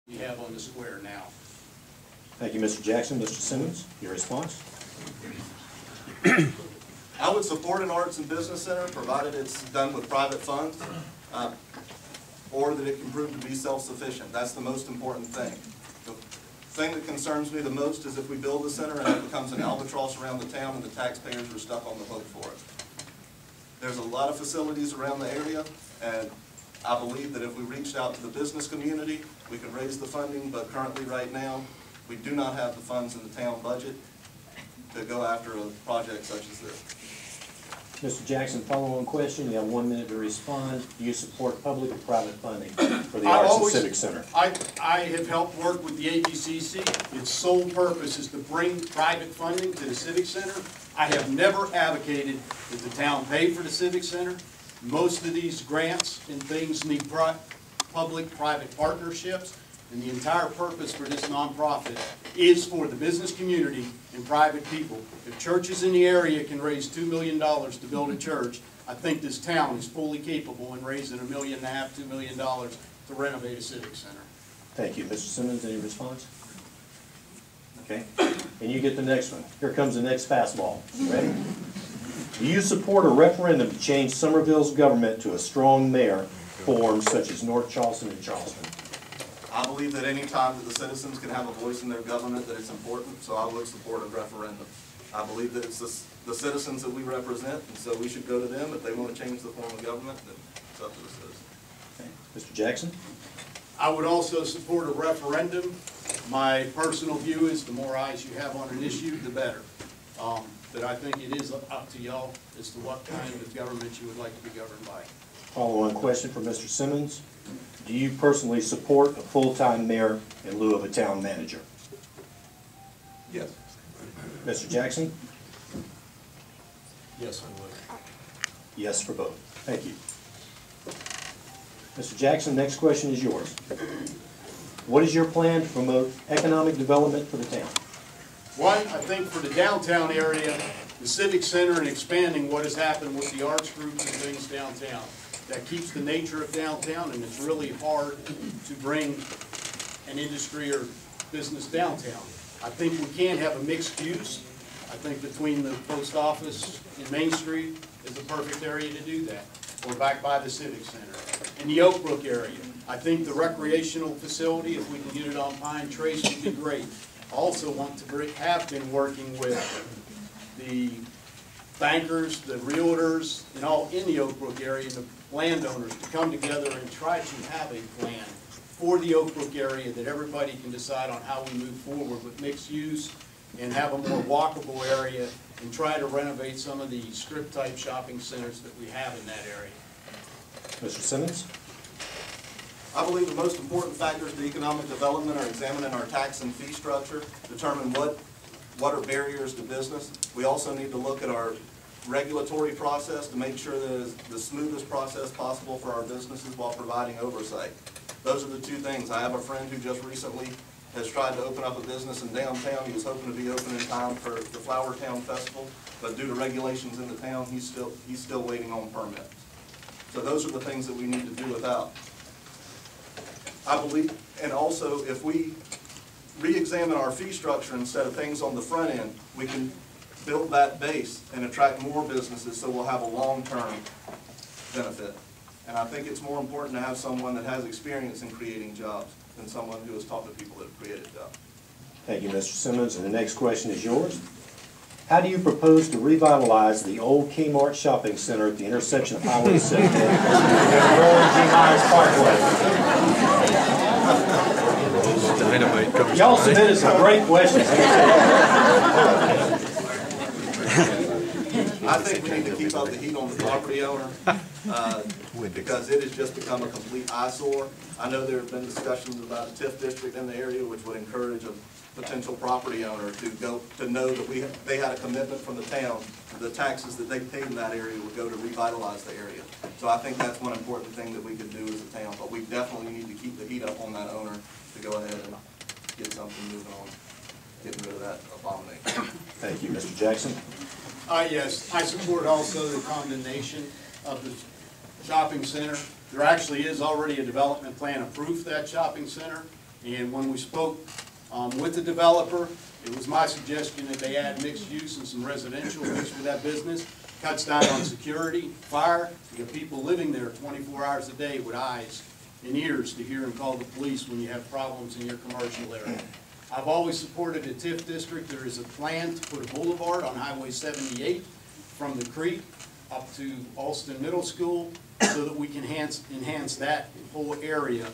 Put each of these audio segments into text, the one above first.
we have on the square now. Thank you, Mr. Jackson. Mr. Simmons, your response? I would support an arts and business center provided it's done with private funds or that it can prove to be self-sufficient. That's the most important thing. The thing that concerns me the most is if we build a center and it becomes an albatross around the town and the taxpayers are stuck on the hook for it. There's a lot of facilities around the area, and I believe that if we reached out to the business community, we could raise the funding, but currently right now, we do not have the funds in the town budget to go after a project such as this. Mr. Jackson, follow-on question. You have 1 minute to respond. Do you support public or private funding for the Arts and Civic Center? I have helped work with the ABCC. Its sole purpose is to bring private funding to the Civic Center. I have never advocated that the town pay for the Civic Center. Most of these grants and things need public-private partnerships, and the entire purpose for this nonprofit is for the business community and private people. If churches in the area can raise $2 million to build a church, I think this town is fully capable in raising $1.5 million, $2 million to renovate a civic center. Thank you. Mr. Simmons, any response? Okay. And you get the next one. Here comes the next fastball. Ready? Do you support a referendum to change Summerville's government to a strong mayor form such as North Charleston and Charleston? I believe that any time that the citizens can have a voice in their government, that it's important, so I would support a referendum. I believe that it's the citizens that we represent, and so we should go to them. If they want to change the form of government, then it's up to the citizens. Okay. Mr. Jackson? I would also support a referendum. My personal view is the more eyes you have on an issue, the better. But I think it is up to y'all as to what kind of government you would like to be governed by. Follow-on question for Mr. Simmons. Do you personally support a full-time mayor in lieu of a town manager? Yes. Mr. Jackson? Yes, I would. Yes for both. Thank you. Mr. Jackson, next question is yours. What is your plan to promote economic development for the town? One, I think for the downtown area, the Civic Center and expanding what has happened with the arts groups and things downtown. That keeps the nature of downtown, and it's really hard to bring an industry or business downtown. I think we can have a mixed use. I think between the post office and Main Street is the perfect area to do that, or back by the Civic Center. In the Oak Brook area, I think the recreational facility, if we can get it on Pine Trace, would be great. I also want to have been working with the bankers, the realtors, and all in the Oak Brook area, the landowners, to come together and try to have a plan for the Oak Brook area that everybody can decide on how we move forward with mixed use and have a more walkable area and try to renovate some of the strip type shopping centers that we have in that area. Mr. Simmons? I believe the most important factors to economic development are examining our tax and fee structure, determine what are barriers to business. We also need to look at our regulatory process to make sure that it's the smoothest process possible for our businesses while providing oversight. Those are the two things. I have a friend who just recently has tried to open up a business in downtown. He was hoping to be open in time for the Flower Town Festival, but due to regulations in the town, he's still waiting on permits. So those are the things that we need to do without. I believe, and also if we re-examine our fee structure instead of things on the front end, we can build that base and attract more businesses so we'll have a long-term benefit. And I think it's more important to have someone that has experience in creating jobs than someone who has talked to people that have created jobs. Thank you, Mr. Simmons. And the next question is yours. How do you propose to revitalize the old Kmart shopping center at the intersection of Highway 6 and Mayoral G. Myers Parkway? Dynamite comes Y'all submitted some great questions. I think we need to keep up the heat on the property owner because it has just become a complete eyesore. I know there have been discussions about a TIF district in the area which would encourage a potential property owner to know that they had a commitment from the town. The taxes that they paid in that area would go to revitalize the area. So I think that's one important thing that we could do as a town. But we definitely need to keep the heat up on that owner to go ahead and get something moving on, getting rid of that abomination. Thank you, Mr. Jackson. Yes, I support also the condemnation of the shopping center. There actually is already a development plan approved for that shopping center. And when we spoke with the developer, it was my suggestion that they add mixed use and some residential mixed with that business. Cuts down on security, fire. You have people living there 24 hours a day with eyes and ears to hear and call the police when you have problems in your commercial area. I've always supported a TIF district. There is a plan to put a boulevard on Highway 78 from the creek up to Alston Middle School so that we can enhance that whole area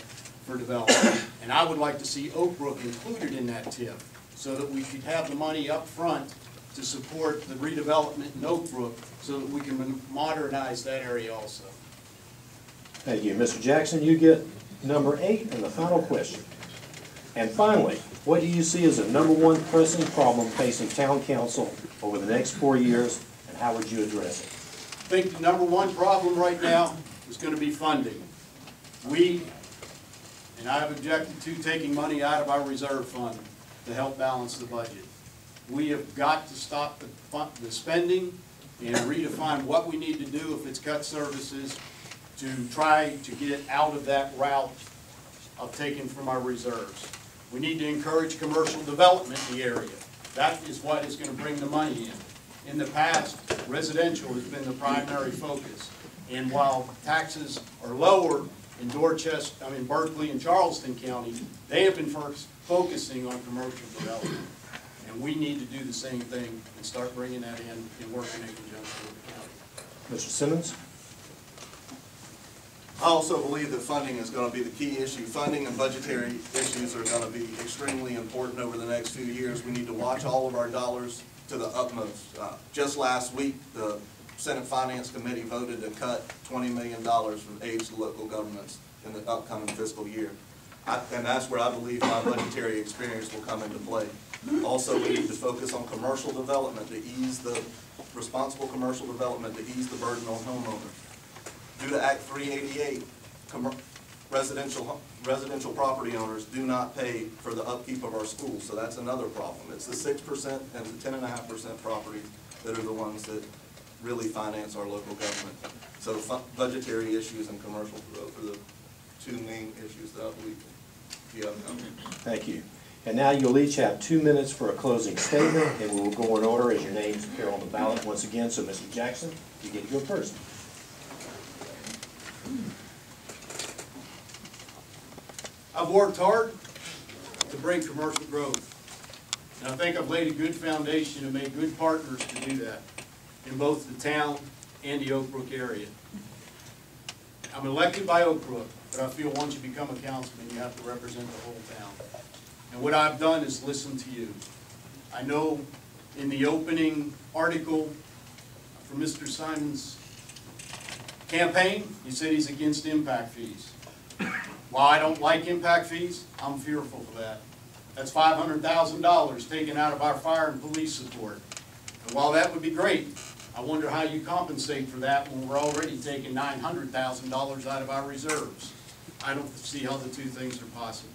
for development. And I would like to see Oak Brook included in that TIF so that we could have the money up front to support the redevelopment in Oak Brook so that we can modernize that area also. Thank you. Mr. Jackson, you get number 8 and the final question. And finally, what do you see as the number one pressing problem facing town council over the next 4 years, and how would you address it? I think the number one problem right now is going to be funding. And I have objected to taking money out of our reserve fund to help balance the budget. We have got to stop the spending and redefine what we need to do if it's cut services to try to get out of that route of taking from our reserves. We need to encourage commercial development in the area. That is what is going to bring the money in. In the past, residential has been the primary focus. And while taxes are lower in Berkeley and Charleston County, they have been focusing on commercial development. And we need to do the same thing and start bringing that in and working in conjunction with the county. Mr. Simmons? I also believe that funding is going to be the key issue. Funding and budgetary issues are going to be extremely important over the next few years. We need to watch all of our dollars to the utmost. Just last week, the Senate Finance Committee voted to cut $20 million from aid to local governments in the upcoming fiscal year. And that's where I believe my budgetary experience will come into play. Also, we need to focus on commercial development to ease the responsible commercial development to ease the burden on homeowners. Due to Act 388, residential property owners do not pay for the upkeep of our schools, so that's another problem. It's the 6% and the 10.5% property that are the ones that really finance our local government. So budgetary issues and commercial growth are the two main issues that I believe the outcome. Thank you. And now you'll each have 2 minutes for a closing statement, and we will go in order as your names appear on the ballot once again. So, Mr. Jackson, you get to go first. I've worked hard to bring commercial growth. And I think I've laid a good foundation and made good partners to do that in both the town and the Oak Brook area. I'm elected by Oak Brook, but I feel once you become a councilman, you have to represent the whole town. And what I've done is listen to you. I know in the opening article for Mr. Simon's campaign, he said he's against impact fees. While I don't like impact fees, I'm fearful for that. That's $500,000 taken out of our fire and police support. And while that would be great, I wonder how you compensate for that when we're already taking $900,000 out of our reserves. I don't see how the two things are possible.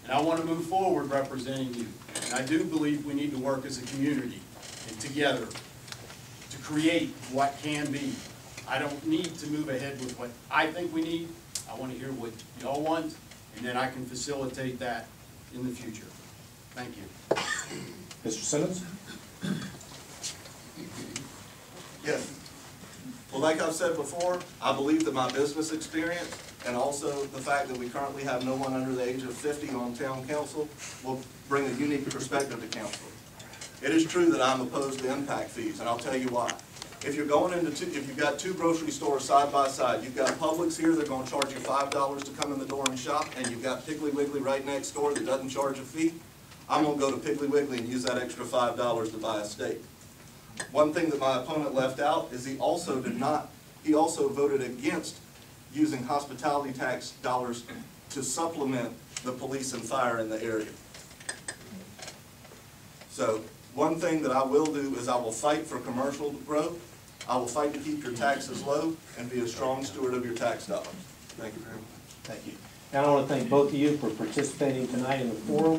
And I want to move forward representing you. And I do believe we need to work as a community and together to create what can be. I don't need to move ahead with what I think we need. I want to hear what y'all want, and then I can facilitate that in the future. Thank you. Mr. Simmons? Yes. Well, like I've said before, I believe that my business experience and also the fact that we currently have no one under the age of 50 on town council will bring a unique perspective to council. It is true that I'm opposed to impact fees, and I'll tell you why. If you're going into if you've got two grocery stores side by side, you've got Publix here, they're going to charge you $5 to come in the door and shop, and you've got Piggly Wiggly right next door that doesn't charge a fee, I'm going to go to Piggly Wiggly and use that extra $5 to buy a steak. One thing that my opponent left out is he also voted against using hospitality tax dollars to supplement the police and fire in the area. So one thing that I will do is I will fight for commercial growth. I will fight to keep your taxes low and be a strong steward of your tax dollars. Thank you very much. Thank you. And I want to thank both of you for participating tonight in the forum.